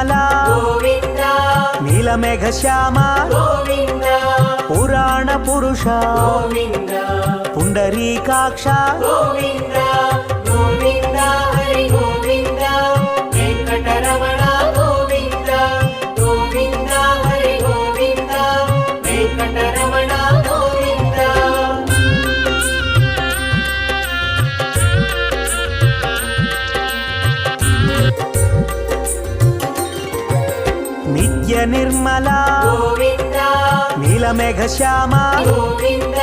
నిర్మల గోవింద నీలమేఘ శ్యామ గోవింద పురాణ పురుష గోవింద పుండరీకాక్ష గోవింద గోవింద హరి గోవింద వెంకటరమణ గోవింద గోవింద హరి గోవింద వెంకటరమణ గోవింద నిత్య నిర్మల గోవింద నీలమేఘ శ్యామ గోవింద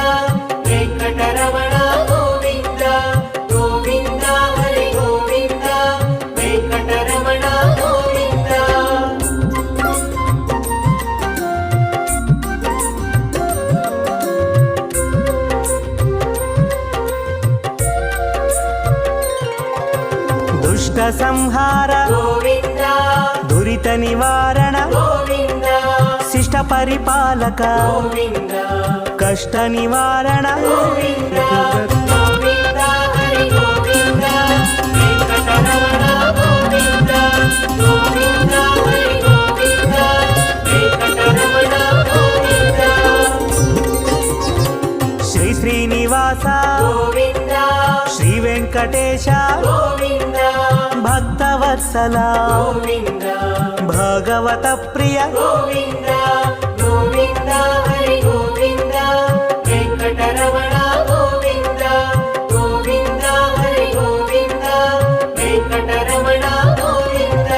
వెంకటరమణ గోవింద గోవింద హరి గోవింద వెంకటరమణ గోవింద దుష్ట సంహార గోవింద దురిత నివారణ గోవింద శిష్ట పరిపాలక గోవింద కష్ట నివారణ గోవింద గోవింద హరి గోవింద వెంకటరమణ గోవింద గోవింద హరి గోవింద వెంకటరమణ గోవింద శ్రీ శ్రీనివాస గోవింద శ్రీ వెంకటేశ గోవింద భక్తవత్సల గోవింద భగవత ప్రియ గోవింద గోవింద హరి గోవింద వెంకటరమణ గోవింద గోవింద హరి గోవింద వెంకటరమణ గోవింద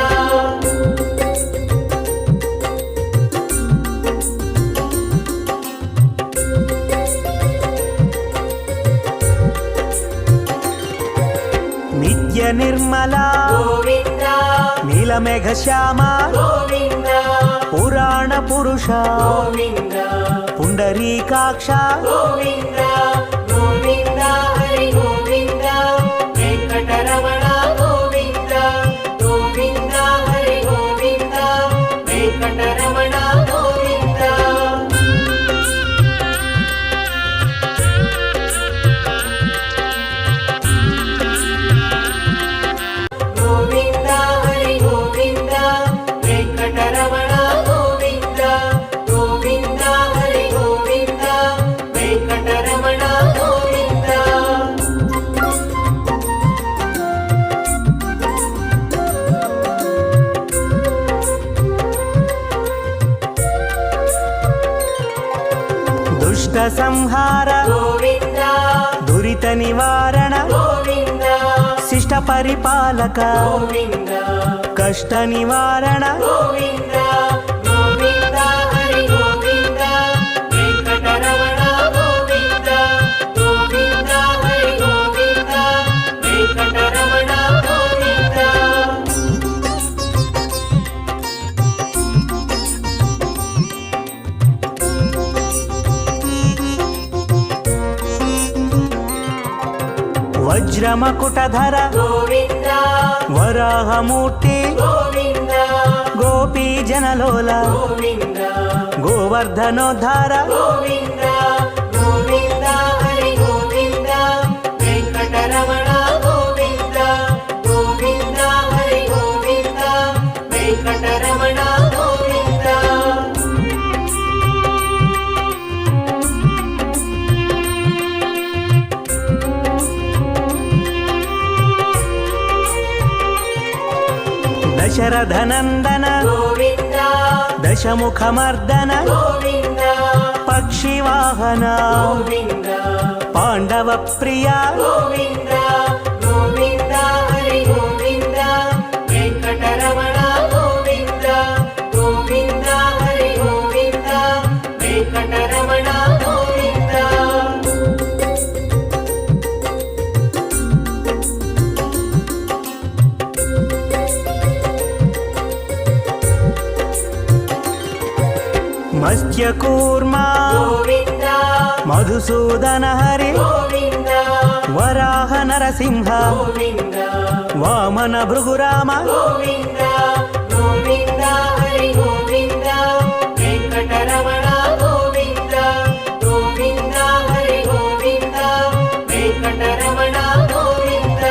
నిత్య నిర్మల గోవింద నీలమేఘ శ్యామ గోవింద పురాణ పురుష గోవింద పుండరీకాక్ష గోవింద గోవింద హరి గోవింద వెంకటరమణ గోవింద గోవింద హరి గోవింద వెంకటరమణ గోవింద గోవింద హరి గోవింద వెంకటరమణ గోవింద గోవింద హరి గోవింద వెంకటరమణ గోవింద దుష్ట సంహార గోవింద దురిత నివారణ గోవింద శిష్ట పరిపాలక గోవింద కష్ట నివారణ గోవింద గోవింద హరి గోవింద వెంకటరమణ గోవింద గోవింద హరి గోవింద వెంకటరమణ గోవింద వజ్రమకుటధర గోవింద వరాహమూర్తి గోవింద గోపీ జనలోల గోవింద గోవర్ధనోద్ధార గోవింద గోవింద హరి గోవింద వెంకటరమణ గోవింద గోవింద హరి గోవింద వెంకటరమణ గోవింద దశరథనందన గోవింద దశముఖమర్దన గోవింద పక్షివాహన గోవింద పాండవ ప్రియ గోవింద గోవింద హరి గోవింద వెంకటరమణ గోవింద గోవింద హరి గోవింద వెంకటరమణ గోవింద మత్స్యకూర్మ గోవింద మధుసూదన హరి గోవింద వరాహ నరసింహ గోవింద వామన భృగురామ గోవింద గోవింద హరి గోవింద వెంకటరమణ గోవింద గోవింద హరి గోవింద వెంకటరమణ గోవింద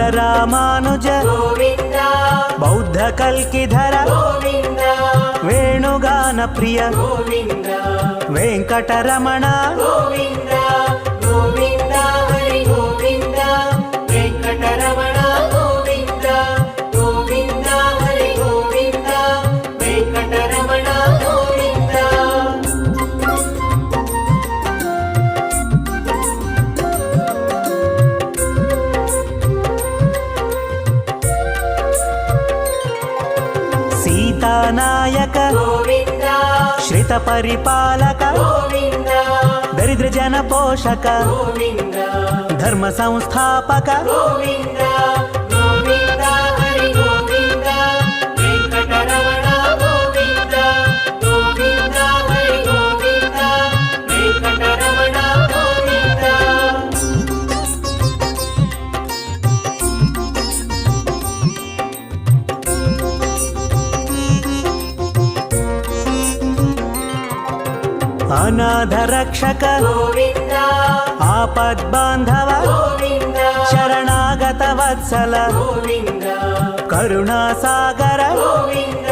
బాలరామానుజ గోవింద బౌద్ధ కల్కిధర గోవింద వేణుగాన ప్రియ గోవింద వెంకటరమణ గోవింద గోవింద హరి గోవింద వెంకటరమణ గోవింద గోవింద హరి గోవింద వెంకటరమణ గోవింద సీతానాయక గోవింద శ్రిత పరిపాలక గోవింద దరిద్ర జన పోషక గోవింద ధర్మ సంస్థాపక గోవింద గోవింద హరి గోవింద వెంకటరమణ గోవింద గోవింద హరి గోవింద వెంకటరమణ గోవింద అనాథ రక్షక గోవింద ఆపద్బాంధవ గోవింద శరణాగత వత్సల గోవింద కరుణా సాగర గోవింద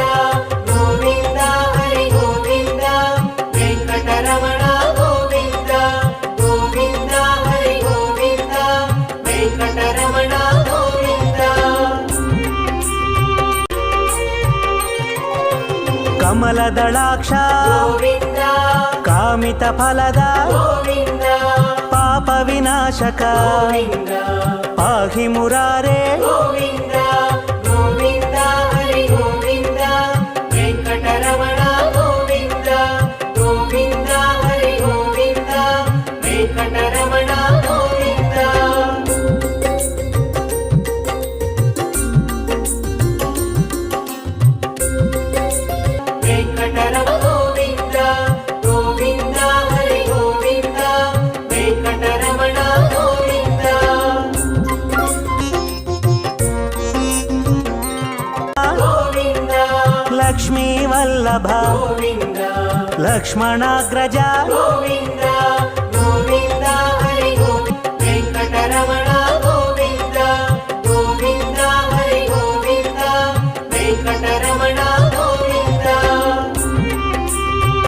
గోవింద హరి గోవింద వెంకటరమణ గోవింద గోవింద హరి గోవింద వెంకటరమణ గోవింద కమలదళాక్ష గోవింద కామిత ఫలద గోవింద పాప వినాశక గోవింద పాహి మురారే గోవింద గోవింద హరి గోవింద వెంకటరమణ గోవింద గోవింద హరి గోవింద వెంకటరమణ గోవింద వెంకటరమణ గోవింద గోవింద హరి గోవింద వెంకటరమణ గోవింద గోవింద లక్ష్మీ వల్లభ గోవింద లక్ష్మణాగ్రజ గోవింద గోవింద హరి గోవింద